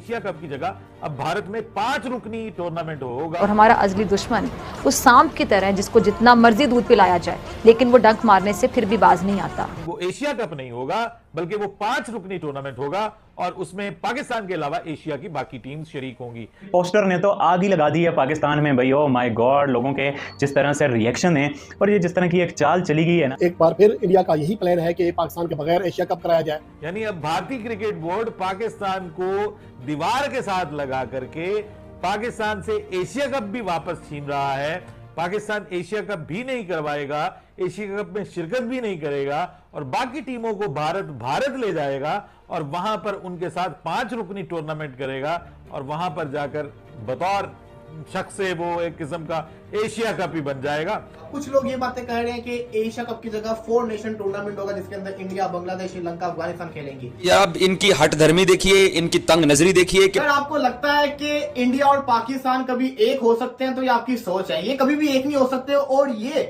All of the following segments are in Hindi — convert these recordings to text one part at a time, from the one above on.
एशिया कप की जगह अब भारत में 5 रुकनी टूर्नामेंट होगा। और हमारा अजली दुश्मन उस सांप की तरह है जिसको जितना मर्जी दूध पिलाया जाए लेकिन वो डंक मारने से फिर भी बाज नहीं आता। वो एशिया कप नहीं होगा बल्कि वो 5 रुकनी टूर्नामेंट होगा और उसमें पाकिस्तान के अलावा एशिया की बाकी टीम शरीक होंगी। पोस्टर ने तो आग ही लगा दी है पाकिस्तान में भाई। ओ माय गॉड, लोगों के जिस तरह से रिएक्शन है और ये जिस तरह की एक चाल चली गई है ना, एक बार फिर इंडिया का यही प्लान है कि पाकिस्तान के बगैर एशिया कप कराया जाए। यानी अब भारतीय क्रिकेट बोर्ड पाकिस्तान को दीवार के साथ लगा करके पाकिस्तान से एशिया कप भी वापस छीन रहा है। पाकिस्तान एशिया कप भी नहीं करवाएगा, एशिया कप में शिरकत भी नहीं करेगा और बाकी टीमों को भारत ले जाएगा और वहां पर उनके साथ 5 रुकनी टूर्नामेंट करेगा और वहां पर जाकर बतौर शख्स से वो एक किस्म का एशिया कप ही बन जाएगा। कुछ लोग ये बातें कह रहे हैं कि एशिया कप की जगह 4 नेशन टूर्नामेंट होगा जिसके अंदर इंडिया, बांग्लादेश, श्रीलंका, अफगानिस्तान खेलेंगी। या अब इनकी हट धर्मी देखिए, इनकी तंग नजरी देखिए कि अगर आपको लगता है कि इंडिया और पाकिस्तान कभी एक हो सकते हैं तो ये आपकी सोच है, ये कभी भी एक नहीं हो सकते और ये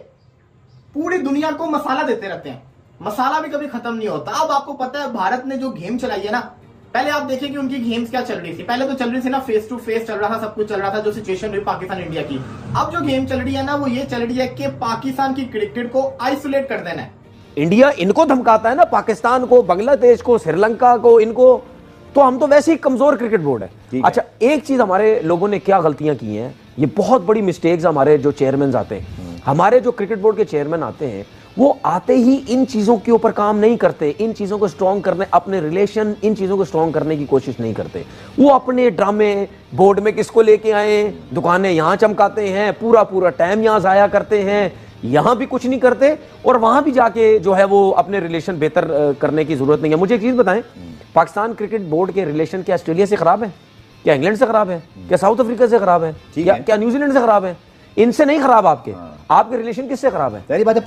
पूरी दुनिया को मसाला देते रहते हैं, मसाला भी कभी खत्म नहीं होता। अब आपको पता है भारत ने जो गेम चलाई है ना, पहले आप देखिए कि उनकी गेम्स क्या चल रही थी। पहले तो चल रही थी ना फेस टू फेस चल रहा था, सब कुछ चल रहा था, जो सिचुएशन रही पाकिस्तान इंडिया की। अब जो गेम चल रही है ना वो ये चल रही है कि पाकिस्तान की क्रिकेट को आइसोलेट कर देना है। इंडिया इनको धमकाता है ना, पाकिस्तान को, बांग्लादेश को, श्रीलंका को, इनको, तो हम तो वैसे ही कमजोर क्रिकेट बोर्ड है। अच्छा, एक चीज हमारे लोगों ने क्या गलतियां की हैं, ये बहुत बड़ी मिस्टेक्स हमारे जो चेयरमैन आते हैं, हमारे जो क्रिकेट बोर्ड के चेयरमैन आते हैं, वो आते ही इन चीजों के ऊपर काम नहीं करते, इन चीजों को स्ट्रॉन्ग करने, अपने रिलेशन इन चीजों को स्ट्रॉन्ग करने की कोशिश नहीं करते। वो अपने ड्रामे बोर्ड में किसको लेके आए, दुकानें यहां चमकाते हैं, पूरा पूरा टाइम यहां जाया करते हैं, यहां भी कुछ नहीं करते और वहां भी जाके जो है वो अपने रिलेशन बेहतर करने की जरूरत नहीं है। मुझे एक चीज बताएं, पाकिस्तान क्रिकेट बोर्ड के रिलेशन क्या ऑस्ट्रेलिया से खराब है, क्या इंग्लैंड से खराब है, क्या साउथ अफ्रीका से खराब है, क्या न्यूजीलैंड से खराब है? इनसे नहीं खराब आपके, आपके रिलेशन किससे खराब है?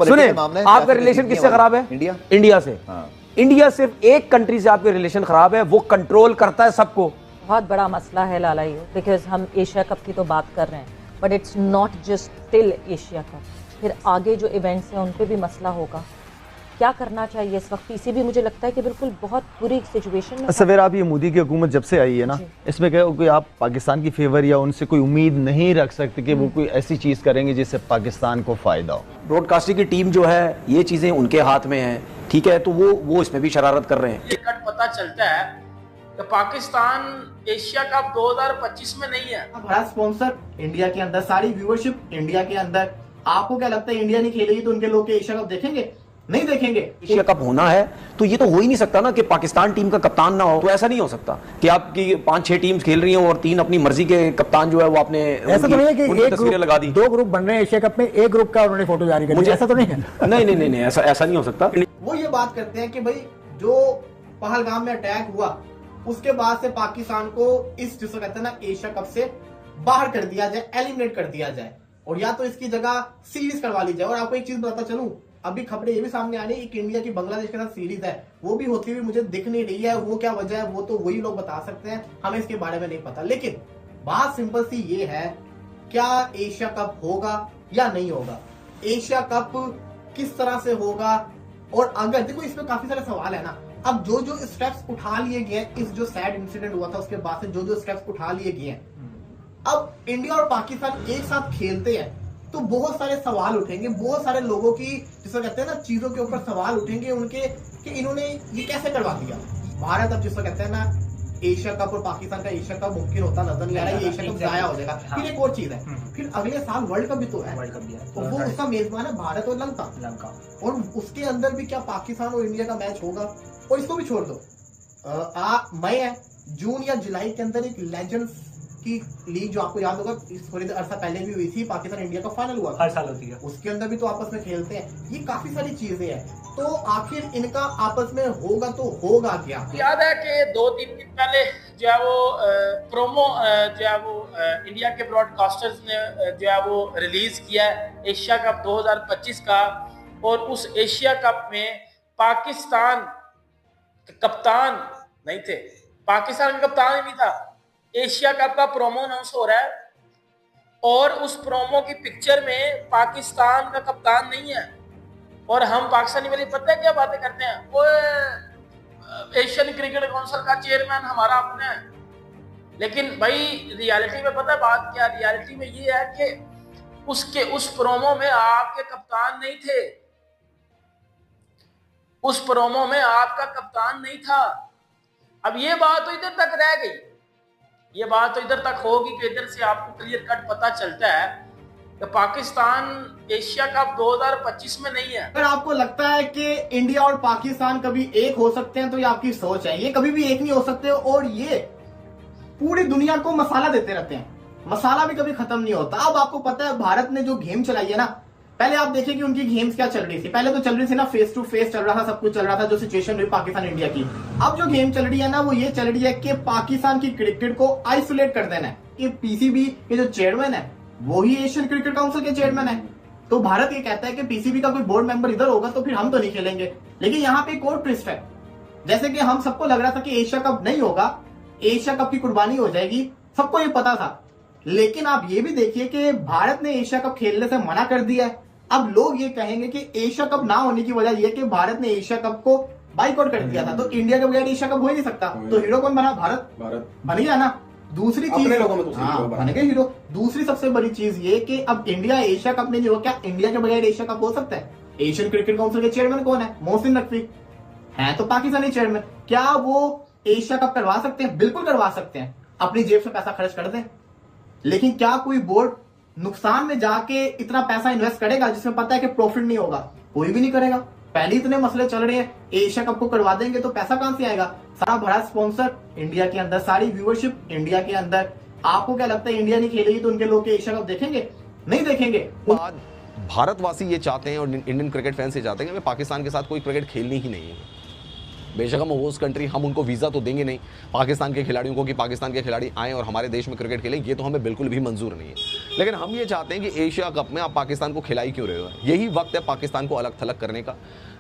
सुने, आपका रिलेशन किससे खराब है? इंडिया से। इंडिया सिर्फ एक कंट्री से आपके रिलेशन खराब है, वो कंट्रोल करता है सबको। बहुत बड़ा मसला है लाला ये, बिकॉज हम एशिया कप की तो बात कर रहे हैं, but it's not just till Asia cup, फिर आगे जो इवेंट्स हैं उन पे भी मसला होगा। क्या करना चाहिए इस वक्त? पीसीबी मुझे लगता है कि बिल्कुल बहुत बुरी सिचुएशन में। सवेरा, आप ये मोदी की हुकूमत जब से आई है ना, इसमें क्या कोई आप पाकिस्तान की फेवर या उनसे कोई उम्मीद नहीं रख सकते कि वो कोई ऐसी चीज करेंगे जिससे पाकिस्तान को फायदा हो। ब्रॉडकास्टिंग की टीम जो है, ये चीजें उनके हाथ में है, ठीक है, तो वो इसमें भी शरारत कर रहे हैं। टिकट पता चलता है कि पाकिस्तान एशिया कप 2025 में नहीं है। बड़ा स्पॉन्सर इंडिया के अंदर, सारी व्यूअरशिप इंडिया के अंदर। आपको क्या लगता है इंडिया नहीं खेलेगी तो उनके लोग एशिया कप देखेंगे? नहीं देखेंगे। एशिया कप होना है तो ये तो हो ही नहीं सकता ना कि पाकिस्तान टीम का कप्तान ना हो। तो ऐसा नहीं हो सकता कि आपकी 5-6 टीम्स खेल रही हैं और 3 अपनी मर्जी के कप्तान जो है वो आपने ऐसा तो नहीं है कि एक तस्वीरें लगा दी। 2 ग्रुप बन रहे हैं एशिया कप में, एक ग्रुप का उन्होंने फोटो जारी कर दिया, ऐसा तो नहीं है? नहीं, ऐसा नहीं हो सकता। वो ये बात करते हैं कि भाई जो पहलगाम में अटैक हुआ उसके बाद से पाकिस्तान को इस जिसको कहते हैं ना एशिया कप से बाहर कर दिया जाए, एलिमिनेट कर दिया जाए, और या तो इसकी जगह सीरीज करवा ली जाए। और आपको एक चीज बताता चलूं, अभी खबरें ये भी सामने आ रही है कि इंडिया की बांग्लादेश के साथ सीरीज है, वो भी होती हुई मुझे दिख नहीं रही है। वो क्या वजह है वो तो वही लोग बता सकते हैं, हमें इसके बारे में नहीं पता। लेकिन बात सिंपल सी ये है, क्या एशिया कप होगा या नहीं होगा? एशिया कप किस तरह से होगा? और अगर देखो इसमें काफी सारे सवाल है ना। अब जो जो स्टेप्स उठा लिए गए हैं, इस जो सैड इंसिडेंट हुआ था उसके बाद से जो जो स्टेप्स उठा लिए गए हैं, अब इंडिया और पाकिस्तान एक साथ खेलते हैं तो बहुत सारे सवाल उठेंगे, बहुत सारे लोगों की जिसको कहते हैं ना चीजों के ऊपर सवाल उठेंगे उनके कि इन्होंने ये कैसे करवा दिया। भारत अब जिसको कहते हैं ना एशिया कप और पाकिस्तान का एशिया कप मुमकिन होता नजर नहीं आ रहा है, ये एशिया कप जाया हो जाएगा। फिर एक और चीज है, फिर अगले साल वर्ल्ड कप भी तो है, और वो उसका मेजबान है भारत और लंका, और उसके अंदर भी क्या पाकिस्तान और इंडिया का मैच होगा? और इसको भी छोड़ दो, मई जून या जुलाई के अंदर एक लेजेंड्स की लीग जो आपको याद होगा थोड़ी देर अरसा पहले भी हुई थी, पाकिस्तान इंडिया का फाइनल हुआ, हर साल होती है, उसके अंदर भी तो आपस में खेलते हैं। ये काफी सारी चीजें हैं, तो आखिर इनका आपस में होगा तो होगा क्या? याद है कि 2-3 दिन पहले जो है वो प्रोमो जो है वो इंडिया के ब्रॉडकास्टर्स ने जो है वो रिलीज किया है एशिया कप 2025 का, और उस एशिया कप में पाकिस्तान कप्तान नहीं थे, पाकिस्तान का कप्तान ही नहीं था। एशिया कप का प्रोमो अनाउंस हो रहा है और उस प्रोमो की पिक्चर में पाकिस्तान का कप्तान नहीं है, और हम पाकिस्तानी वाले पता है क्या बातें करते हैं, वो एशियन क्रिकेट काउंसिल का चेयरमैन हमारा अपना है, लेकिन भाई रियलिटी में पता है बात क्या, रियलिटी में ये है कि उसके उस प्रोमो में आपके कप्तान नहीं थे, उस प्रोमो में आपका कप्तान नहीं था। अब ये बात तो इधर तक रह गई, ये बात तो इधर तक होगी कि इधर से आपको क्लियर कट पता चलता है कि पाकिस्तान एशिया कप 2025 में नहीं है। अगर आपको लगता है कि इंडिया और पाकिस्तान कभी एक हो सकते हैं तो ये आपकी सोच है, ये कभी भी एक नहीं हो सकते। और ये पूरी दुनिया को मसाला देते रहते हैं, मसाला भी कभी खत्म नहीं होता। अब आपको पता है भारत ने जो गेम चलाई है ना, पहले आप देखिए कि उनकी गेम्स क्या चल रही थी। पहले तो चल रही थी ना फेस टू फेस चल रहा था, सब कुछ चल रहा था, जो सिचुएशन रही पाकिस्तान इंडिया की। अब जो गेम चल रही है ना वो ये चल रही है कि पाकिस्तान की क्रिकेट को आइसोलेट कर देना है। कि पीसीबी के जो चेयरमैन है वो ही एशियन क्रिकेट काउंसिल के चेयरमैन है। तो भारत ये कहता है कि पीसीबी का कोई बोर्ड मेंबर इधर होगा तो फिर हम तो नहीं खेलेंगे। लेकिन यहाँ पे एक और ट्विस्ट है, जैसे कि हम सबको लग रहा था कि एशिया कप नहीं होगा, एशिया कप की कुर्बानी हो जाएगी, सबको ये पता था। लेकिन आप ये भी देखिए कि भारत ने एशिया कप खेलने से मना कर दिया है। अब लोग ये कहेंगे कि एशिया कप ना होने की वजह यह कि भारत ने एशिया कप को बाइकआउट कर दिया था, तो इंडिया के बगैर एशिया कप हो ही नहीं सकता। तो हीरो कौन बना? भारत बन गया ना। दूसरी चीज बन गए हीरो। दूसरी सबसे बड़ी चीज ये कि अब इंडिया एशिया कप नहीं होगा। क्या इंडिया के बगैर एशिया कप हो सकता है? एशियन क्रिकेट काउंसिल के चेयरमैन कौन है? मोहसिन नकवी है, तो पाकिस्तानी चेयरमैन। क्या वो एशिया कप करवा सकते हैं? बिल्कुल करवा सकते हैं, अपनी जेब से पैसा खर्च कर दें। लेकिन क्या कोई बोर्ड नुकसान में जाके इतना पैसा इन्वेस्ट करेगा जिसमें पता है कि प्रॉफिट नहीं होगा? कोई भी नहीं करेगा। पहले इतने मसले चल रहे हैं, एशिया कप को करवा देंगे तो पैसा कहां से आएगा? सारा बड़ा स्पॉन्सर इंडिया के अंदर, सारी व्यूअरशिप इंडिया के अंदर। आपको क्या लगता है इंडिया नहीं खेलेगी तो उनके लोग एशिया कप देखेंगे? नहीं देखेंगे। भारतवासी ये चाहते हैं और इंडियन क्रिकेट फैंस ये चाहते हैं कि पाकिस्तान के साथ कोई क्रिकेट खेलनी ही नहीं है। बेशक हम होस्ट कंट्री, हम उनको वीज़ा तो देंगे नहीं पाकिस्तान के खिलाड़ियों को कि पाकिस्तान के खिलाड़ी आएँ और हमारे देश में क्रिकेट खेलें, ये तो हमें बिल्कुल भी मंजूर नहीं है। लेकिन हम ये चाहते हैं कि एशिया कप में आप पाकिस्तान को खिला ही क्यों रहे हो? यही वक्त है पाकिस्तान को अलग थलग करने का,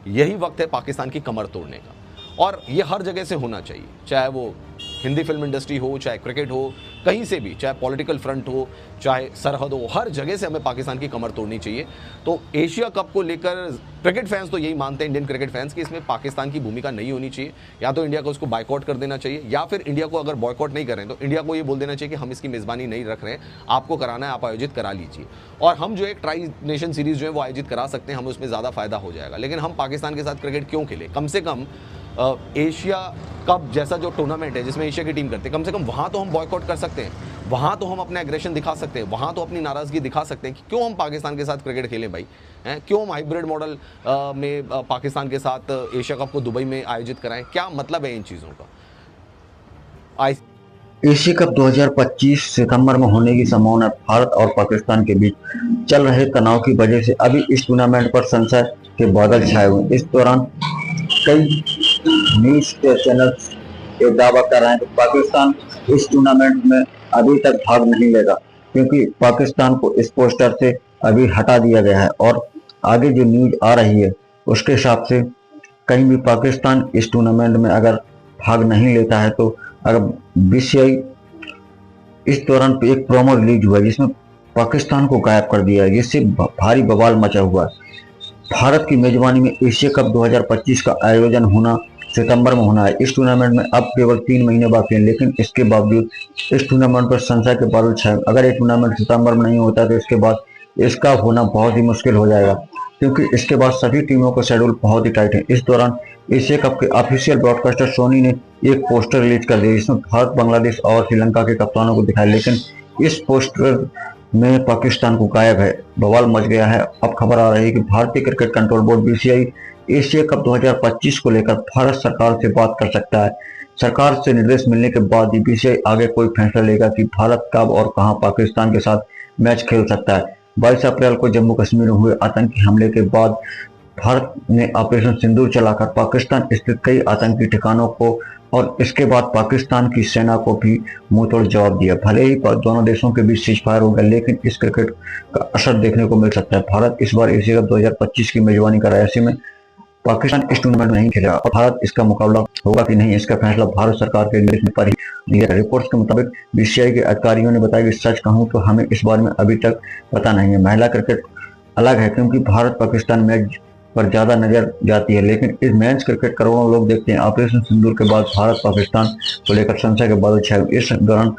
यही वक्त है पाकिस्तान की कमर तोड़ने का। और ये हर जगह से होना चाहिए, चाहे वो हिंदी फिल्म इंडस्ट्री हो, चाहे क्रिकेट हो, कहीं से भी, चाहे पॉलिटिकल फ्रंट हो, चाहे सरहद हो, हर जगह से हमें पाकिस्तान की कमर तोड़नी चाहिए। तो एशिया कप को लेकर क्रिकेट फैंस तो यही मानते हैं, इंडियन क्रिकेट फैंस, कि इसमें पाकिस्तान की भूमिका नहीं होनी चाहिए। या तो इंडिया को उसको बायकॉट कर देना चाहिए, या फिर इंडिया को अगर बॉयकॉट नहीं करें तो इंडिया को ये बोल देना चाहिए कि हम इसकी मेज़बानी नहीं रख रहे हैं, आपको कराना है आप आयोजित करा लीजिए। और हम जो एक ट्राई नेशन सीरीज़ जो है वो आयोजित करा सकते हैं, हमें उसमें ज़्यादा फायदा हो जाएगा। लेकिन हम पाकिस्तान के साथ क्रिकेट क्यों खेलें? कम से कम एशिया कप जैसा जो टूर्नामेंट है जिसमें एशिया की टीम करते हैं, कम से कम वहाँ तो हम बॉयकॉट कर सकते हैं, वहाँ तो हम अपना एग्रेशन दिखा सकते हैं, वहाँ तो अपनी नाराज़गी दिखा सकते हैं कि क्यों हम पाकिस्तान के साथ क्रिकेट खेलें भाई, हैं? क्यों हम हाइब्रिड मॉडल में पाकिस्तान के साथ एशिया कप को दुबई में आयोजित कराएं? क्या मतलब है इन चीज़ों का? एशिया कप 2025 सितंबर में होने की संभावना भारत और पाकिस्तान के बीच चल रहे तनाव की वजह से अभी इस टूर्नामेंट पर संशय के बादल छाए हुए। इस दौरान कई न्यूज चैनल्स ये दावा कर रहे हैं कि पाकिस्तान इस टूर्नामेंट में अभी तक भाग नहीं लेगा, क्योंकि पाकिस्तान को इस पोस्टर से अभी हटा दिया गया है। और आगे जो न्यूज आ रही है उसके हिसाब से कहीं भी पाकिस्तान इस टूर्नामेंट में अगर भाग नहीं लेता है तो अगर बीसीसीआई इस दौरान एक प्रोमो रिलीज हुआ जिसमें पाकिस्तान को गायब कर दिया है, जिससे भारी बवाल मचा हुआ है। भारत की मेजबानी में एशिया कप 2025 का आयोजन होना सितंबर में होना है। इस टूर्नामेंट में अब केवल 3 महीने बाकी हैं, लेकिन इसके बावजूद इस टूर्नामेंट पर संशय के बादल छाए। अगर ये टूर्नामेंट सितंबर में नहीं होता तो इसके बाद इसका होना बहुत ही मुश्किल हो जाएगा, क्योंकि इसके बाद सभी टीमों का शेड्यूल बहुत ही टाइट है। इस दौरान एशिया कप के ऑफिशियल ब्रॉडकास्टर सोनी ने एक पोस्टर रिलीज कर दिया जिसमें भारत, बांग्लादेश और श्रीलंका के कप्तानों को दिखाया, लेकिन इस पोस्टर में पाकिस्तान को गायब है। बवाल मच गया है। अब खबर आ रही है कि भारतीय cricket control board BCCI Asia cup 2025 को लेकर भारत सरकार से बात कर सकता है। सरकार से निर्देश मिलने के बाद ही बीसीसीआई आगे कोई फैसला लेगा कि भारत कब और कहां पाकिस्तान के साथ मैच खेल सकता है। 22 अप्रैल को जम्मू कश्मीर में हुए आतंकी हमले के बाद भारत ने ऑपरेशन सिंदूर चलाकर पाकिस्तान स्थित कई आतंकी ठिकानों को और इसके बाद पाकिस्तान की सेना को भी मुंहतोड़ जवाब दिया। भले ही दोनों देशों के बीच सीजफायर हो गया, लेकिन इस क्रिकेट का असर देखने को मिल सकता है। भारत इस बार एशिया कप 2025 की मेजबानी कर रहा है। ऐसे में पाकिस्तान इस टूर्नामेंट में नहीं खेलेगा और भारत इसका मुकाबला होगा कि नहीं, इसका फैसला भारत सरकार के निर्देश पर ही लिया। रिपोर्ट्स के मुताबिक बीसीसीआई के अधिकारियों ने बताया कि सच कहूं तो हमें इस बारे में अभी तक पता नहीं है। महिला क्रिकेट अलग है, क्योंकि भारत पाकिस्तान मैच पर ज्यादा नजर जाती है, लेकिन इस मेंस क्रिकेट करोड़ों लोग देखते हैं। ऑपरेशन सिंदूर के बाद भारत पाकिस्तान को लेकर संशय के बादल छाए। इस दौरान